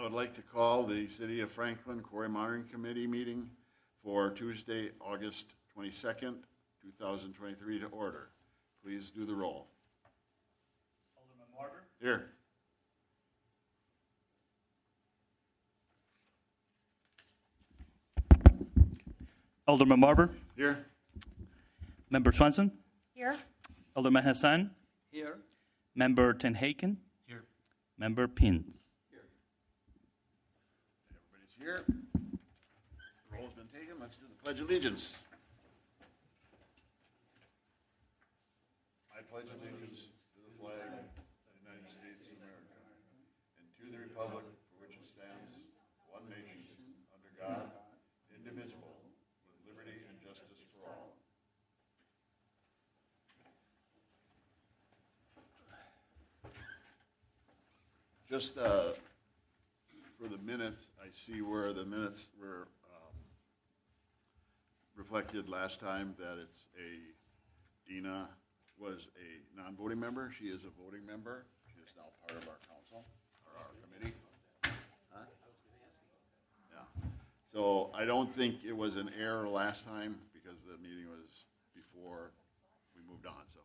would like to call the City of Franklin Quarry Monitoring Committee meeting for Tuesday, August 22nd, 2023 to order. Please do the roll. Alderman Marber. Here. Alderman Marber. Here. Member Swenson. Here. Alderman Hassan. Here. Member Tenhaken. Here. Member Pins. Everybody's here. The roll has been taken. Let's do the Pledge of Allegiance. I pledge allegiance to the flag of the United States of America and to the republic for which it stands, one nation, under God, indivisible, with liberty and justice for all. Just for the minutes, I see where the minutes were reflected last time that it's Dina was a non-voting member. She is a voting member. She is now part of our council, or our committee. Huh? Yeah. So I don't think it was an error last time because the meeting was before we moved on. So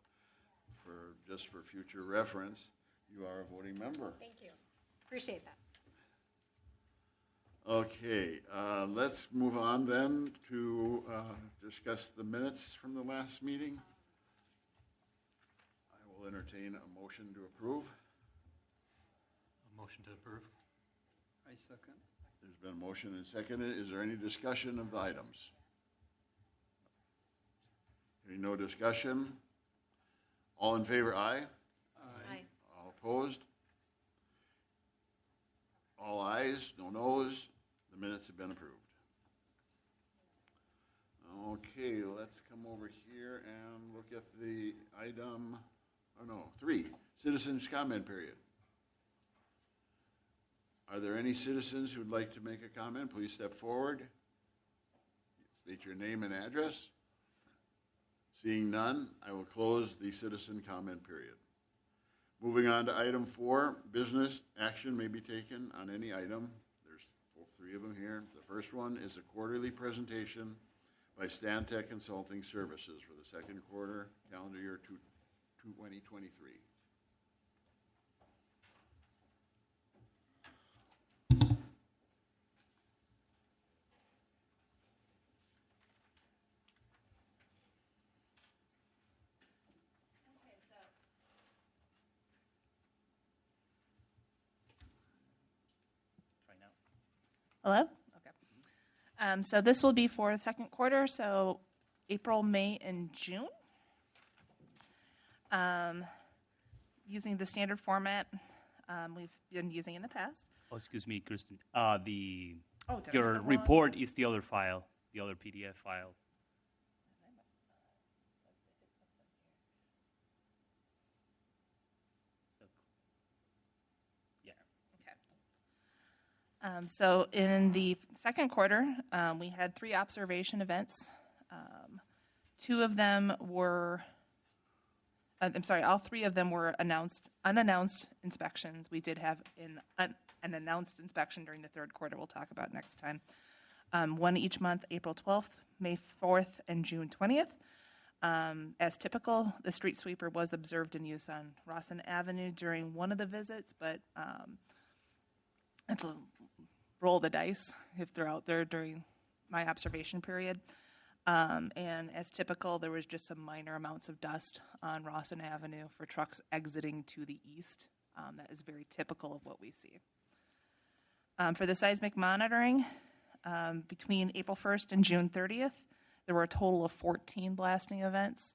just for future reference, you are a voting member. Thank you. Appreciate that. Okay, let's move on then to discuss the minutes from the last meeting. I will entertain a motion to approve. A motion to approve. I second. There's been a motion and seconded. Is there any discussion of the items? Hearing no discussion. All in favor, aye. Aye. All opposed? All ayes, no noes. The minutes have been approved. Okay, let's come over here and look at the item, 3, citizens comment period. Are there any citizens who would like to make a comment? Please step forward. State your name and address. Seeing none, I will close the citizen comment period. Moving on to item 4, business action may be taken on any item. There's 3 of them here. The first one is a quarterly presentation by Stantec Consulting Services for the second quarter, calendar year 2023. Hello? Okay. So this will be for the second quarter, so April, May, and June. Using the standard format we've been using in the past. Oh, excuse me, Kristen. Did I Your say it report is the other file, the other PDF file. So in the second quarter, we had 3 observation events. 2 of them were, all 3 of them were unannounced inspections. We did have an announced inspection during the third quarter we'll talk about next time. 1 each month, April 12th, May 4th, and June 20th. As typical, the street sweeper was observed in use on Rawson Avenue during one of the visits, but it's a roll the dice if they're out there during my observation period. And as typical, there was just some minor amounts of dust on Rawson Avenue for trucks exiting to the east. That is very typical of what we see. For the seismic monitoring, between April 1st and June 30th, there were a total of 14 blasting events.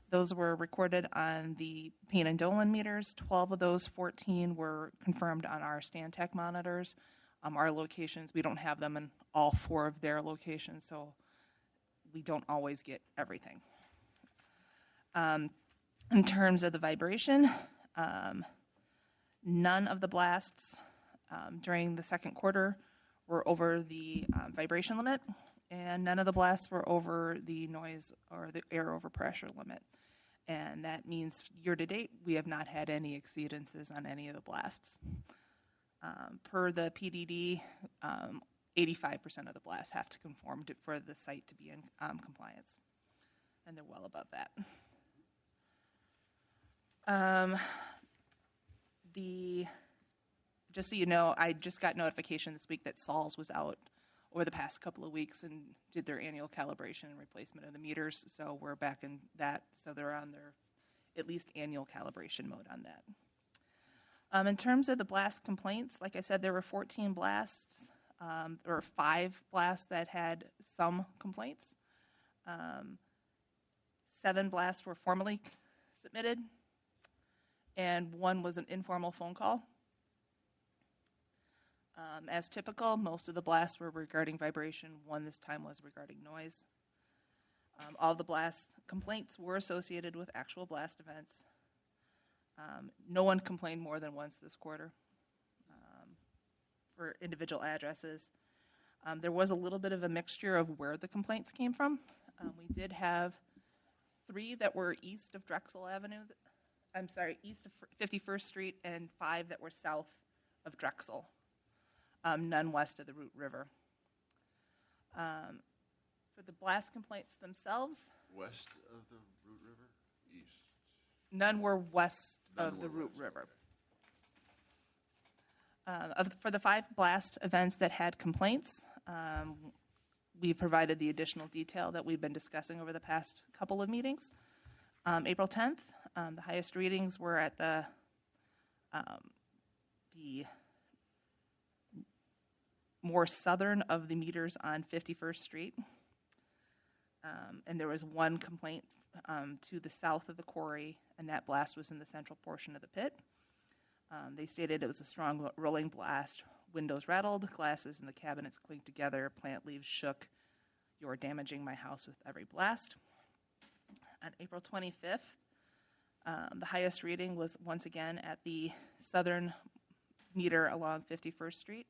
Those were recorded on the Payne and Dolan meters. 12 of those 14 were confirmed on our Stantec monitors. Our locations, we don't have them in all 4 of their locations, so we don't always get everything. In terms of the vibration, none of the blasts during the second quarter were over the vibration limit, and none of the blasts were over the noise or the air overpressure limit. And that means year to date, we have not had any exceedances on any of the blasts. Per the PDD, 85% of the blasts have to conform for the site to be in compliance, and they're well above that. Just so you know, I just got notification this week that Saul's was out over the past couple of weeks and did their annual calibration and replacement of the meters, so we're back in that, so they're on their at least annual calibration mode on that. In terms of the blast complaints, like I said, there were 14 blasts. There were 5 blasts that had some complaints. 7 blasts were formally submitted, and 1 was an informal phone call. As typical, most of the blasts were regarding vibration. 1 this time was regarding noise. All the blast complaints were associated with actual blast events. No one complained more than once this quarter for individual addresses. There was a little bit of a mixture of where the complaints came from. We did have 3 that were east of Drexel Avenue. East of 51st Street, and 5 that were south of Drexel. None west of the Root River. For the blast complaints themselves, West of the Root River? East? none were west None of the were Root west, River. okay. For the 5 blast events that had complaints, we provided the additional detail that we've been discussing over the past couple of meetings. April 10th, the highest readings were at the more southern of the meters on 51st Street. And there was 1 complaint to the south of the quarry, and that blast was in the central portion of the pit. They stated it was a strong rolling blast. Windows rattled, glasses in the cabinets clinked together, plant leaves shook. You're damaging my house with every blast. On April 25th, the highest reading was once again at the southern meter along 51st Street.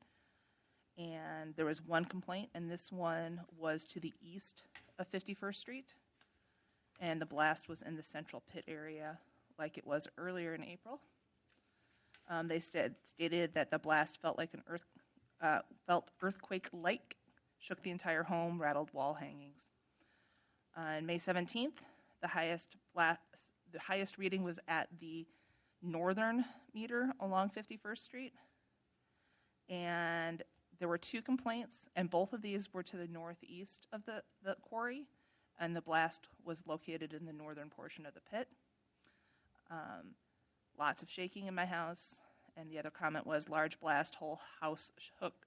And there was 1 complaint, and this one was to the east of 51st Street. And the blast was in the central pit area like it was earlier in April. They stated that the blast felt like felt earthquake-like, shook the entire home, rattled wall hangings. On May 17th, the highest reading was at the northern meter along 51st Street. And there were 2 complaints, and both of these were to the northeast of the quarry, and the blast was located in the northern portion of the pit. Lots of shaking in my house, and the other comment was large blast, whole house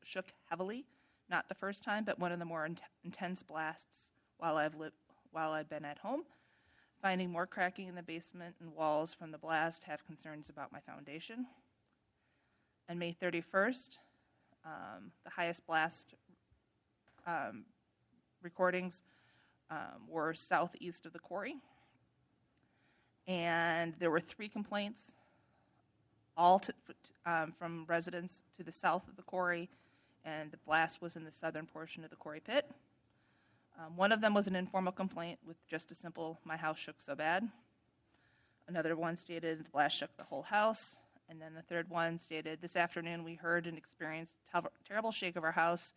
shook heavily. Not the first time, but one of the more intense blasts while I've been at home. Finding more cracking in the basement and walls from the blast, have concerns about my foundation. On May 31st, the highest blast recordings were southeast of the quarry. And there were 3 complaints, all from residents to the south of the quarry, and the blast was in the southern portion of the quarry pit. One of them was an informal complaint with just a simple, my house shook so bad. Another one stated the blast shook the whole house. And then the third one stated, this afternoon we heard and experienced terrible shake of our house,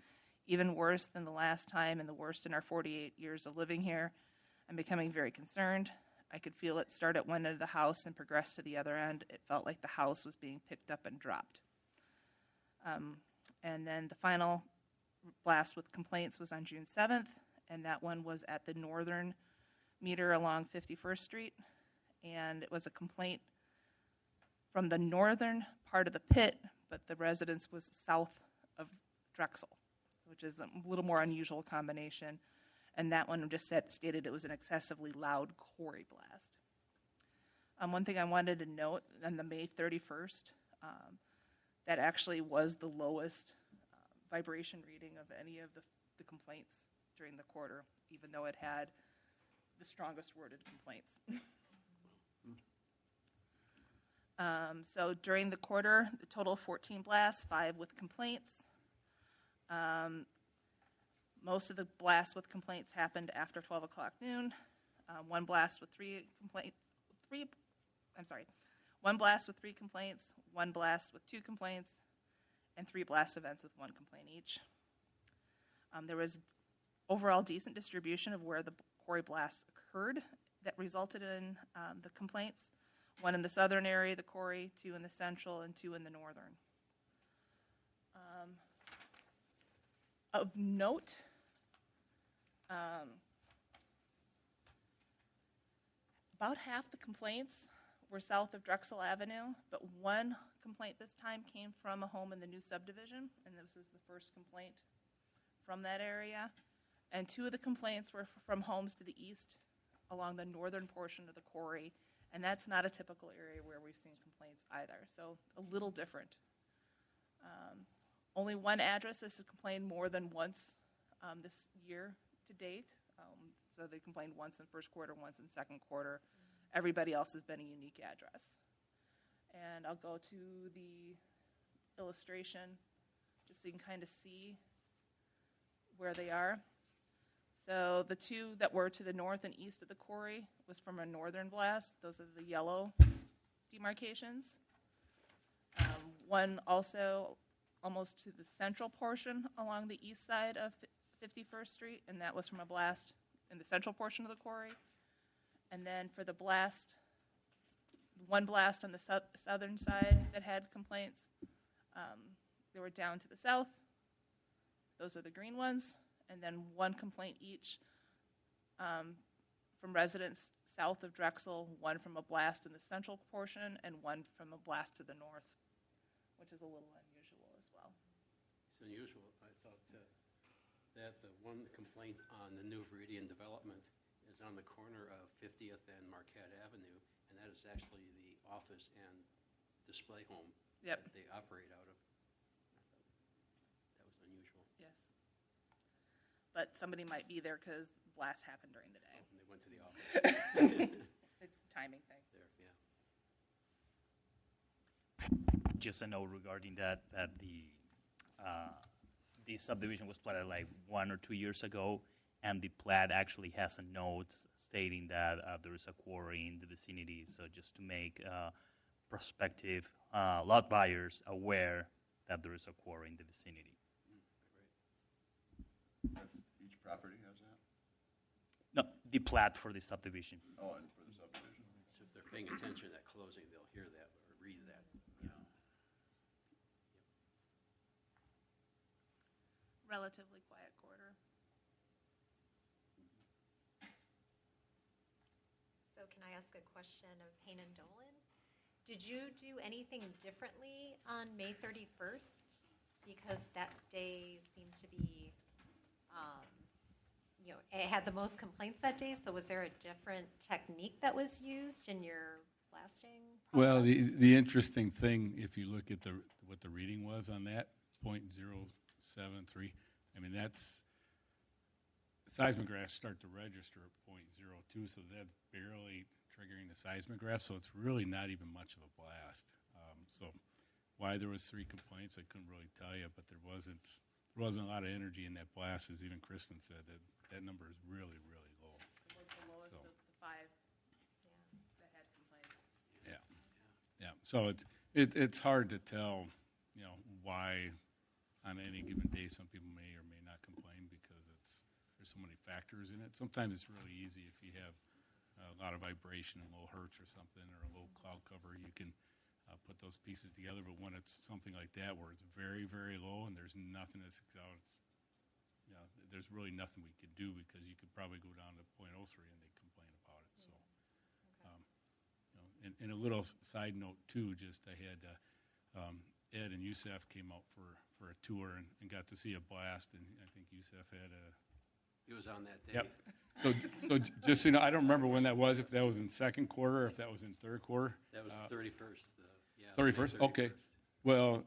even worse than the last time and the worst in our 48 years of living here. I'm becoming very concerned. I could feel it start at one end of the house and progress to the other end. It felt like the house was being picked up and dropped. And then the final blast with complaints was on June 7th, and that one was at the northern meter along 51st Street. And it was a complaint from the northern part of the pit, but the residence was south of Drexel, which is a little more unusual combination. And that one just stated it was an excessively loud quarry blast. One thing I wanted to note, on the May 31st, that actually was the lowest vibration reading of any of the complaints during the quarter, even though it had the strongest worded complaints. So during the quarter, the total of 14 blasts, 5 with complaints. Most of the blasts with complaints happened after 12 o'clock noon. One blast with 3 complaints, one blast with 3 complaints, 1 blast with 2 complaints, and 3 blast events with 1 complaint each. There was overall decent distribution of where the quarry blasts occurred that resulted in the complaints. 1 in the southern area of the quarry, 2 in the central, and 2 in the northern. Of note, about half the complaints were south of Drexel Avenue, but 1 complaint this time came from a home in the new subdivision, and this is the first complaint from that area. And 2 of the complaints were from homes to the east along the northern portion of the quarry, and that's not a typical area where we've seen complaints either, so a little different. Only 1 address has complained more than once this year to date. So they complained once in first quarter, once in second quarter. Everybody else has been a unique address. And I'll go to the illustration just so you can kind of see where they are. So the 2 that were to the north and east of the quarry was from a northern blast. Those are the yellow demarcations. 1 also almost to the central portion along the east side of 51st Street, and that was from a blast in the central portion of the quarry. And then for the blast, 1 blast on the southern side that had complaints, they were down to the south. Those are the green ones. And then 1 complaint each from residents south of Drexel, 1 from a blast in the central portion, and 1 from a blast to the north, which is a little unusual as well. It's unusual. I thought that the 1 complaint on the new Viridian development is on the corner of 50th and Marquette Avenue, and that is actually the office and display home that they operate out of. That was unusual. Yes. But somebody might be there because the blast happened during the day. And they went to the office. It's a timing thing. There, yeah. Just a note regarding that the subdivision was platted like 1 or 2 years ago, and the plat actually has a note stating that there is a quarry in the vicinity. So just to make prospective lot buyers aware that there is a quarry in the vicinity. Each property has that? No, the plat for the subdivision. Oh, and for the subdivision? So if they're paying attention at closing, they'll hear that or read that. Relatively quiet quarter. So can I ask a question of Hanan Dolan? Did you do anything differently on May 31st? Because that day seemed to be, it had the most complaints that day, so was there a different technique that was used in your blasting process? Well, the interesting thing, if you look at what the reading was on that, 0.073, I mean, that's seismographs start to register at 0.02, so that's barely triggering the seismograph, so it's really not even much of a blast. So why there was 3 complaints, I couldn't really tell you, but there wasn't a lot of energy in that blast, as even Kristen said. That number is really, really low. It was the lowest of the 5 that had complaints. Yeah. So it's hard to tell, why on any given day some people may or may not complain because there's so many factors in it. Sometimes it's really easy if you have a lot of vibration and low hertz or something, or a low cloud cover, you can put those pieces together. But when it's something like that where it's very, very low and there's nothing that sticks out, there's really nothing we could do, because you could probably go down to 0.03 and they complain about it. So, and a little side note too, just I had Ed and Yusef came out for a tour and got to see a blast, and I think Yusef had He was on that day. Yep. So just so you know, I don't remember when that was, if that was in second quarter or if that was in third quarter. That was 31st. 31st? Okay. Well,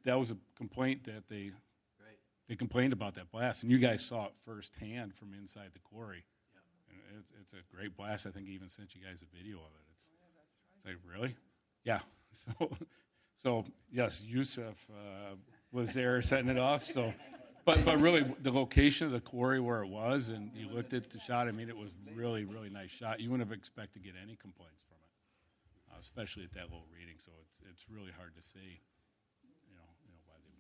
that was a complaint that they complained about that blast, and you guys saw it firsthand from inside the quarry. Yeah. And it's a great blast. I think he even sent you guys a video of it. It's like, really? Yeah. So yes, Yusef was there setting it off. So, but really, the location of the quarry where it was, and you looked at the shot. I mean, it was really, really nice shot. You wouldn't have expected to get any complaints from it, especially at that low reading. So it's really hard to say, why they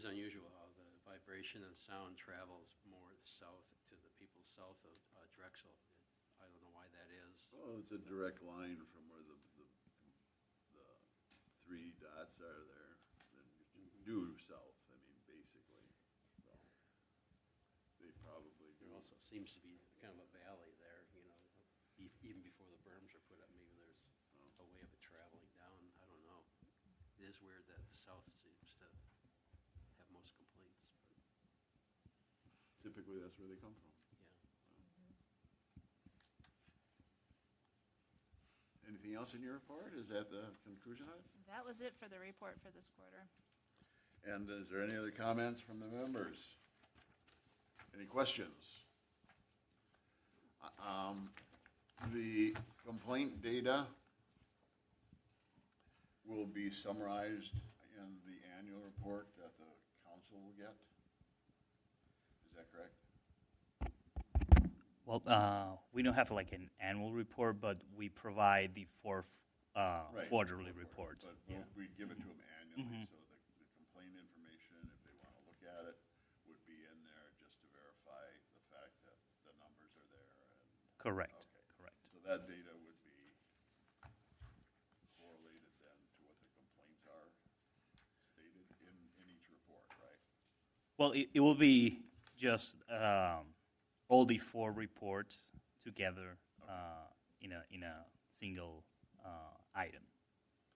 is unusual how the vibration and sound travels more south to the people south of Drexel. I don't know why that is. Oh, it's a direct line from where the three dots are there, then due south, I mean, basically. So, they probably do. There also seems to be kind of a valley there, you know, even before the berms are put up. Maybe there's a way of it traveling down. I don't know. It is weird that the south seems to have most complaints. But Typically, that's where they come from. yeah. Anything else in your report? Is that the conclusion of it? That was it for the report for this quarter. And is there any other comments from the members? Any questions? The complaint data will be summarized in the annual report that the council will get. Is that correct? Well, we don't have like an annual report, but we provide the fourth Right. quarterly report. But Yeah. we give it to them annually, Mhm. so the complaint information, if they want to look at it, would be in there just to verify the fact that the numbers are there. Correct. Okay. Correct. So that data would be correlated then to what the complaints are stated in each report, right? Well, it will be just all the four reports together in a single item,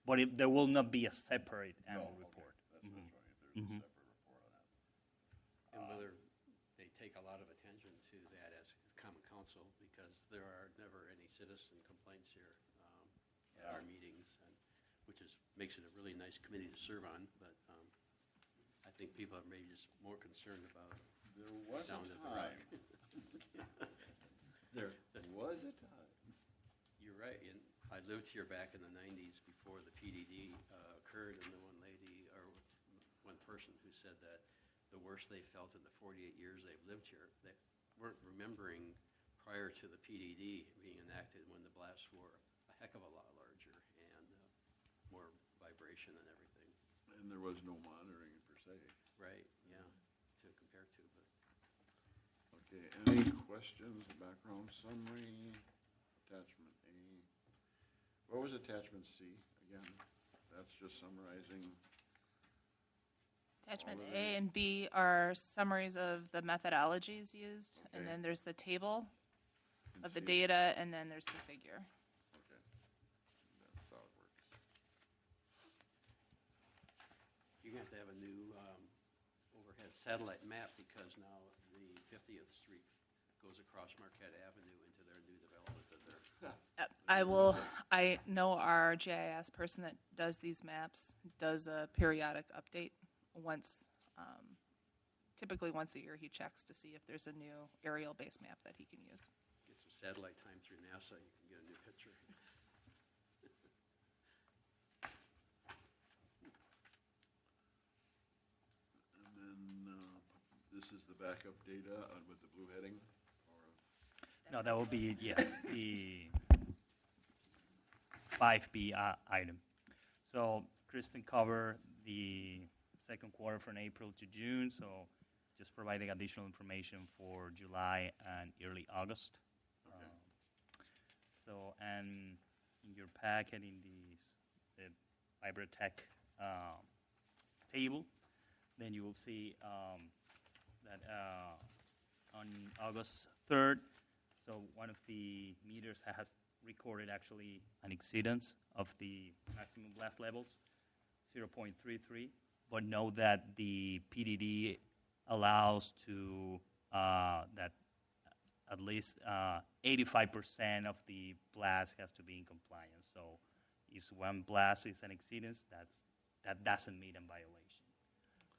but there will not be a separate annual No, okay. report. That's what I'm showing, if there's Mhm. a separate report on that. And whether they take a lot of attention to that as common council, because there are never any citizen complaints here at our meetings, and which makes it a really nice committee to serve on. But I think people are maybe just more concerned about There was a sound of the rock. time. There was a time. You're right. And I lived here back in the 90s before the PDD occurred, and the one lady or one person who said that the worst they felt in the 48 years they've lived here, they weren't remembering prior to the PDD being enacted when the blasts were a heck of a lot larger and more vibration and everything. And there was no monitoring per se. Right, yeah, to compare to. But Okay, any questions, background summary, attachment A? What was attachment C again? That's just summarizing. Attachment All of A it. and B are summaries of the methodologies used, and Okay. then there's the table in of the C. data, and then there's the figure. Okay, that's how it works. you're going to have a new overhead satellite map because now the 50th Street goes across Marquette Avenue into their new development that they're I know our GIS person that does these maps does a periodic update typically once a year he checks to see if there's a new aerial-based map that he can use. get some satellite time through NASA, you can get a new picture. And then, this is the backup data with the blue heading? Or No, that will be, yes, the 5B item. So Kristen covered the second quarter from April to June, so just providing additional information for July and early August. Okay. And in your packet, in the Vibratech table, then you will see that on August 3rd, so one of the meters has recorded actually an exceedance of the maximum blast levels, 0.33. But note that the PDD allows to that at least 85% of the blast has to be in compliance. So, if one blast is an exceedance, that doesn't meet a violation.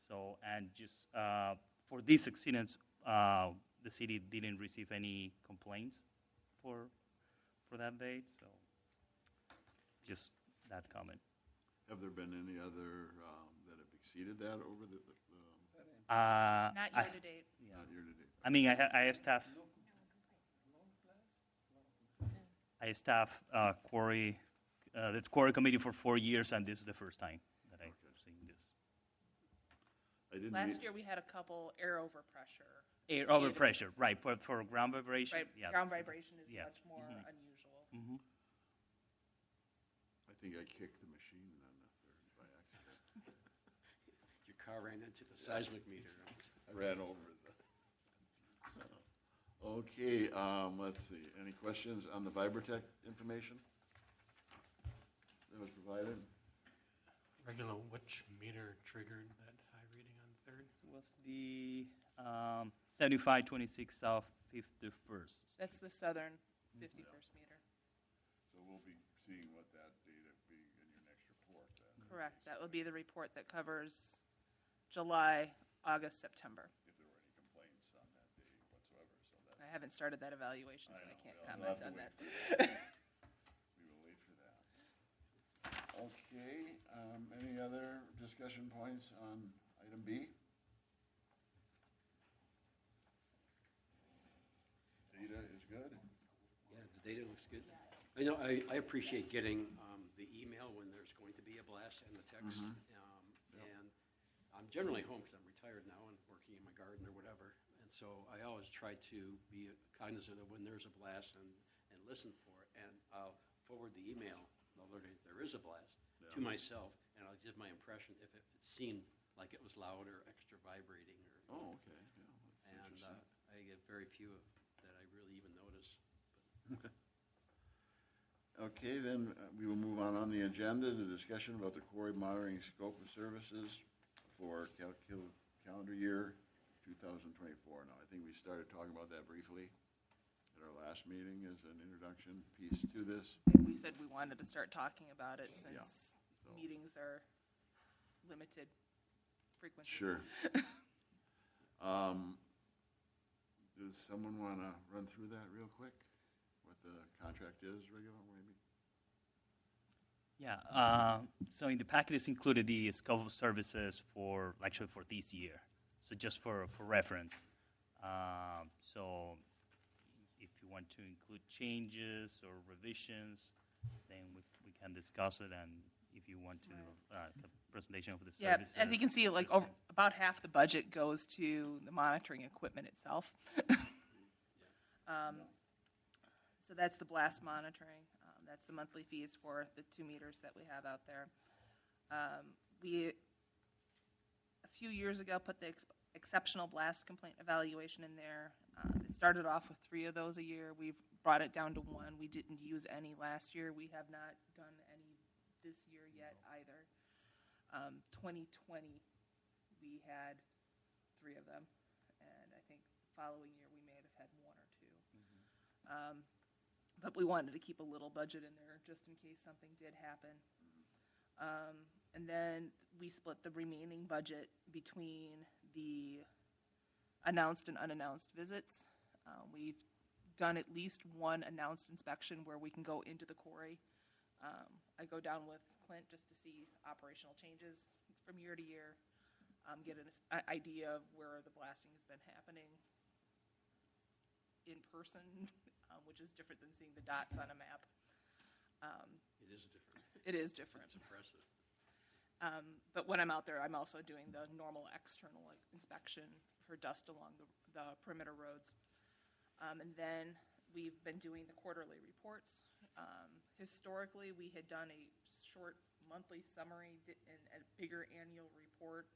So, and just for this exceedance, the city didn't receive any complaints for that date. So, just that comment. have there been any other that have exceeded that over the Not year to date. not year to date? I mean, I staff Quarry, the Quarry committee for 4 years, and this is the first time that I've seen this. I didn't. Last year we had a couple air overpressure. Air overpressure, right? For ground vibration. Right, Yeah. ground vibration is Yeah. much more unusual. Mhm. I think I kicked the machine on the third by accident. Your car ran into the seismic meter. I ran over the. Okay, let's see. Any questions on the Vibratech information that was provided? Regular, which meter triggered that high reading on the third? So what's the 7526 South 51st? That's the southern 51st meter. So we'll be seeing what that data be in your next report then. Correct. That would be the report that covers July, August, September. If there were any complaints on that day whatsoever, so that. I haven't started that evaluation, so I know. can't We'll comment have to on wait that. for that. We will wait for that. Okay, any other discussion points on item B? Data is good. Yeah, the data looks good. I know, I appreciate getting the email when there's going to be a blast and the text. And I'm generally home because I'm retired now and working in my garden or whatever. And so I always try to be cognizant of when there's a blast and listen for it. And I'll forward the email, although there is a blast, to myself, and I'll give my impression if it seemed like it was loud or extra vibrating. Oh, okay, yeah. That's And interesting. I get very few that I really even notice. Okay, then we will move on the agenda to discussion about the quarry monitoring scope of services for calendar year 2024. Now, I think we started talking about that briefly at our last meeting as an introduction piece to this. We said we wanted to start talking about it since so- meetings are limited frequency. Sure. Does someone want to run through that real quick? What the contract is, regular, maybe? Yeah. So in the packet is included the scope of services for this year. So just for reference. So if you want to include changes or revisions, then we can discuss it. And if you want to presentation of the Yeah, services. as you can see, like about half the budget goes to the monitoring equipment itself. So that's the blast monitoring. That's the monthly fees for the 2 meters that we have out there. We, a few years ago, put the exceptional blast complaint evaluation in there. It started off with 3 of those a year. We've brought it down to 1. We didn't use any last year. We have not done any this year yet either. 2020, we had 3 of them, and I think following year we may have had 1 or 2. But we wanted to keep a little budget in there just in case something did happen. And then we split the remaining budget between the announced and unannounced visits. We've done at least 1 announced inspection where we can go into the quarry. I go down with Clint just to see operational changes from year to year, get an idea of where the blasting has been happening in person, which is different than seeing the dots on a map. It is different. It is different. It's impressive. But when I'm out there, I'm also doing the normal external inspection for dust along the perimeter roads. And then we've been doing the quarterly reports. Historically, we had done a short monthly summary and a bigger annual report.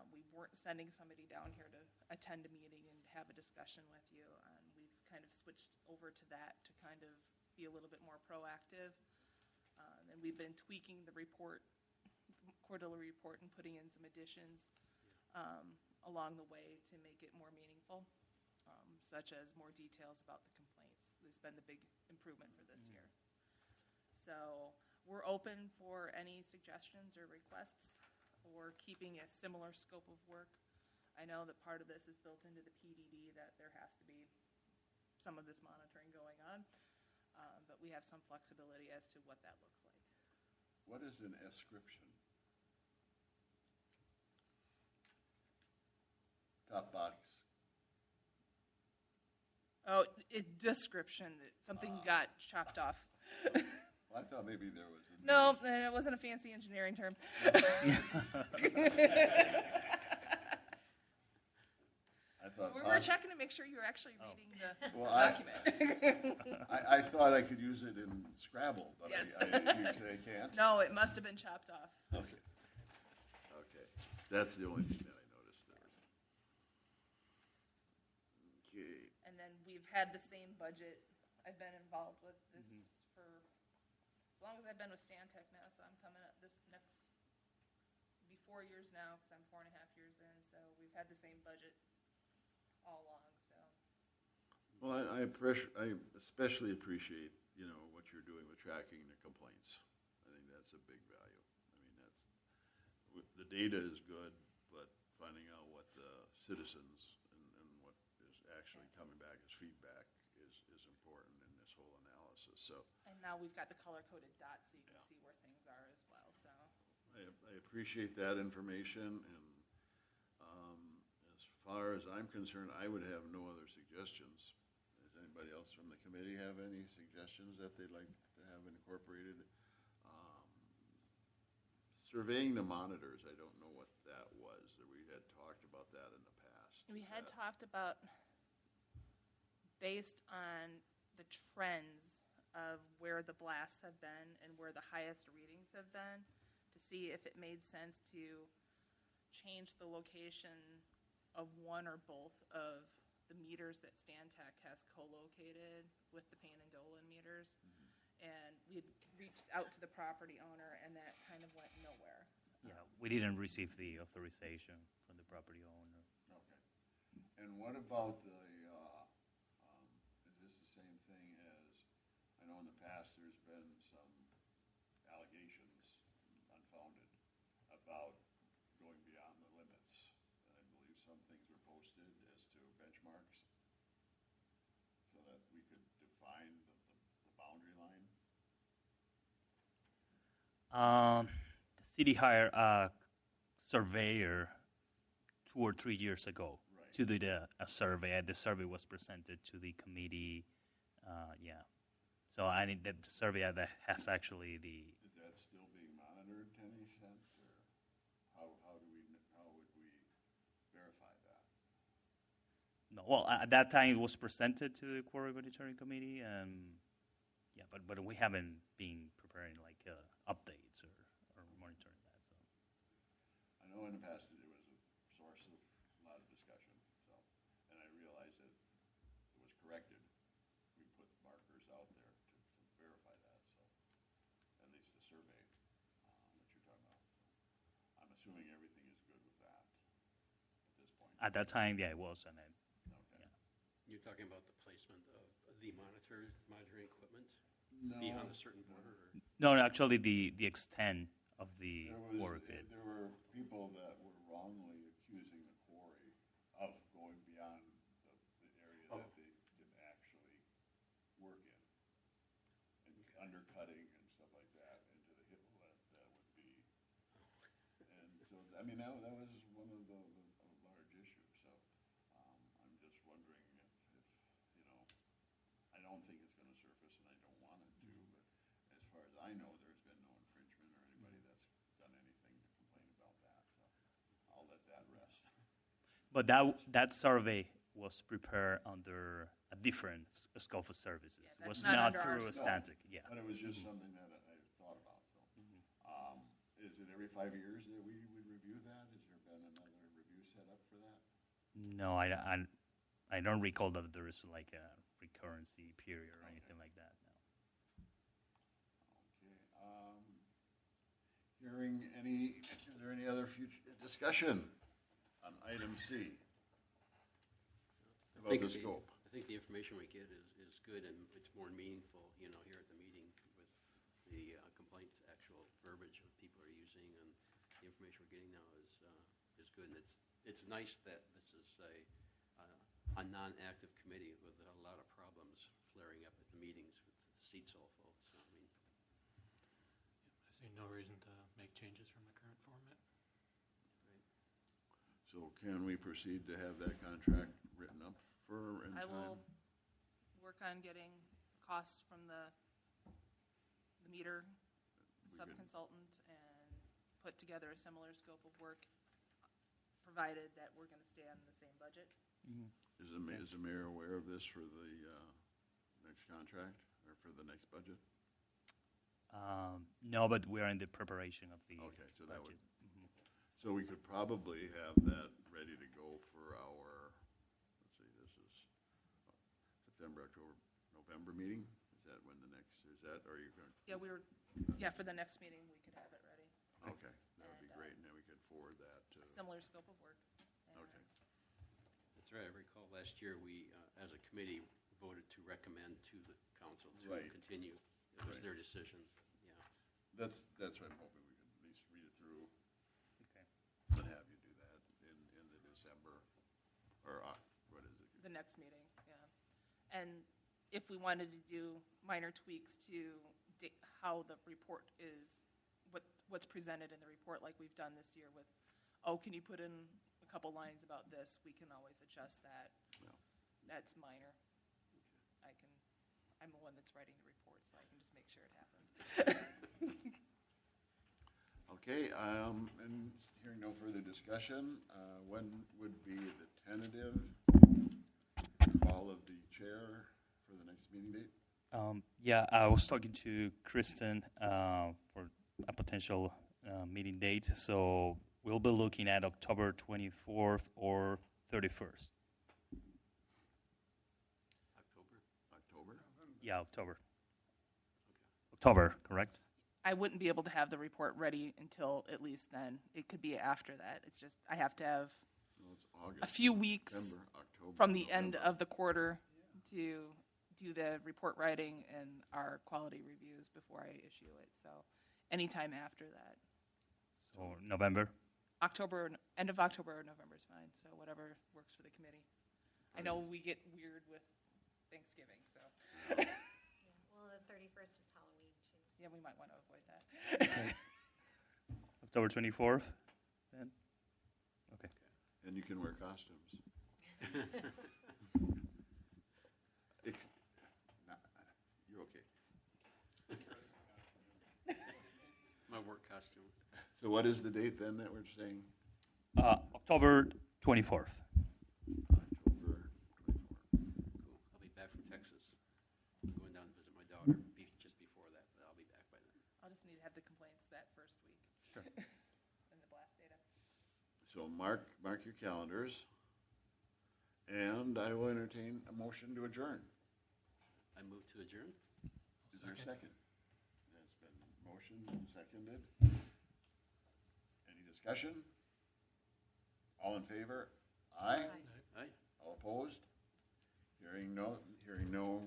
We weren't sending somebody down here to attend a meeting and have a discussion with you. And we've kind of switched over to that to kind of be a little bit more proactive. And we've been tweaking the report, quarterly report, and putting in some additions along the way to make it more meaningful, such as more details about the complaints. This has been the big improvement for this year. So we're open for any suggestions or requests or keeping a similar scope of work. I know that part of this is built into the PDD, that there has to be some of this monitoring going on, but we have some flexibility as to what that looks like. What is an ascription? Top box. Oh, description. Something got chopped off. Well, I thought maybe there was. No, it wasn't a fancy engineering term. I thought. We were checking to make sure you were actually reading the Well, document. I thought I could use it in Scrabble, but Yes. you say I can't? No, it must have been chopped off. Okay. Okay. That's the only thing that I noticed there. Okay. And then we've had the same budget. I've been involved with this for as long as I've been with Stantec now, so I'm coming up this next, be 4 years now, because I'm 4.5 years in, so we've had the same budget all along, so. Well, I especially appreciate, what you're doing with tracking the complaints. I think that's a big value. I mean, the data is good, but finding out what the citizens and what is actually coming back as feedback is important in this whole analysis. So And now we've got the color-coded dots, so you can see where things are as well, so. I appreciate that information, and as far as I'm concerned, I would have no other suggestions. Does anybody else from the committee have any suggestions that they'd like to have incorporated? Surveying the monitors, I don't know what that was. We had talked about that in the past. We Is had that- talked about, based on the trends of where the blasts have been and where the highest readings have been, to see if it made sense to change the location of one or both of the meters that Stantec has co-located with the Payne and Dolan meters. And we had reached out to the property owner, and that kind of went nowhere. Yeah, we didn't receive the authorization from the property owner. Okay. And what about is this the same thing as, I know in the past there's been some allegations, unfounded, about going beyond the limits. And I believe some things were posted as to benchmarks so that we could define the boundary line. The city hired a surveyor 2 or 3 years ago Right. to do a survey. The survey was presented to the committee. Yeah. So I think that the survey that has actually the. Is that still being monitored to any extent, or how would we verify that? No, well, at that time it was presented to the Quarry Monitoring Committee, and yeah, but we haven't been preparing like updates or monitoring that. So. I know in the past that it was a source of a lot of discussion, and I realized that it was corrected. We put markers out there to verify that, so at least the survey that you're talking about. So I'm assuming everything is good with that at this point. At that time, yeah, it was, and then Okay. You're talking about the placement of the monitoring equipment No. beyond a certain border? Or? no, actually the extent of the quarry pit. There were people that were wrongly accusing the quarry of going beyond the area that they didn't actually work in, and undercutting and stuff like that into the hip that would be. And so, I mean, that was one of the large issues. So I'm just wondering if I don't think it's going to surface, and I don't want it to. But as far as I know, there's been no infringement or anybody that's done anything to complain about that. So I'll let that rest. But that survey was prepared under a different scope of services. Yeah, It was that's not not under our through a scope. Stantec. Yeah. But it was just something that I thought about. So, is it every 5 years that we would review that? Has there been another review set up for that? No, I don't recall that there is like a recurrency period or anything like that. No. Okay. Is there any other future discussion on item C? About the scope. I think the information we get is good, and it's more meaningful, here at the meeting with the complaints, actual verbiage that people are using, and the information we're getting now is good. And it's nice that this is a non-active committee with a lot of problems flaring up at the meetings with the seats all full. So, I mean, I see no reason to make changes from the current format. So can we proceed to have that contract written up for in I time? will work on getting costs from the the meter We could- sub-consultant and put together a similar scope of work, provided that we're going to stay on the same budget. Is the mayor aware of this for the next contract or for the next budget? No, but we're in the preparation of the Okay, so that would, budget. Mhm. so we could probably have that ready to go for our, let's see, this is September, October, November meeting? Is that when the next, is that, or are you going? Yeah, for the next meeting, we could have it ready. Okay, that would be And, great, and then we could forward that to, Similar scope of work. And okay. That's right, I recall last year, we, as a committee, voted to recommend to the council to Right. continue. It was Right. their decision, yeah. That's what I'm hoping we can at least read it through Okay. and have you do that in the December, or what is it? The next meeting, yeah. And if we wanted to do minor tweaks to how the report is, what's presented in the report, like we've done this year with, can you put in a couple lines about this? We can always adjust that. Yeah. That's minor. I'm the one that's writing the report, so I can just make sure it happens. Okay, and hearing no further discussion, when would be the tentative call of the chair for the next meeting date? Yeah, I was talking to Kristen for a potential meeting date, so we'll be looking at October 24th or 31st. October? Yeah, October. October, correct? I wouldn't be able to have the report ready until at least then. It could be after that. It's just, I have to have No, it's August. a few weeks September, October. from the end November. of the quarter to do the report writing and our quality reviews before I issue it. So anytime after that. So November? End of October or November is fine. So whatever works for the committee. I know we get weird with Thanksgiving, so Yeah, well, the 31st is Halloween too. So. yeah, we might want to avoid that. October 24th? Then? Okay. And you can wear costumes. You're okay. My work costume. So what is the date then that we're saying? October 24th. October 24th. Cool. I'll be back from Texas. Going down to visit my daughter just before that, but I'll be back by then. I'll just need to have the complaints that first week. Sure. And the blast data. So mark your calendars, and I will entertain a motion to adjourn. I move to adjourn? Is there a second? That's been motioned and seconded. Any discussion? All in favor? Aye. Aye. All opposed? Hearing no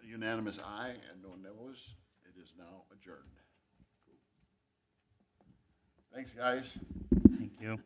unanimous aye and no noes, it is now adjourned. Thanks, guys. Thank you.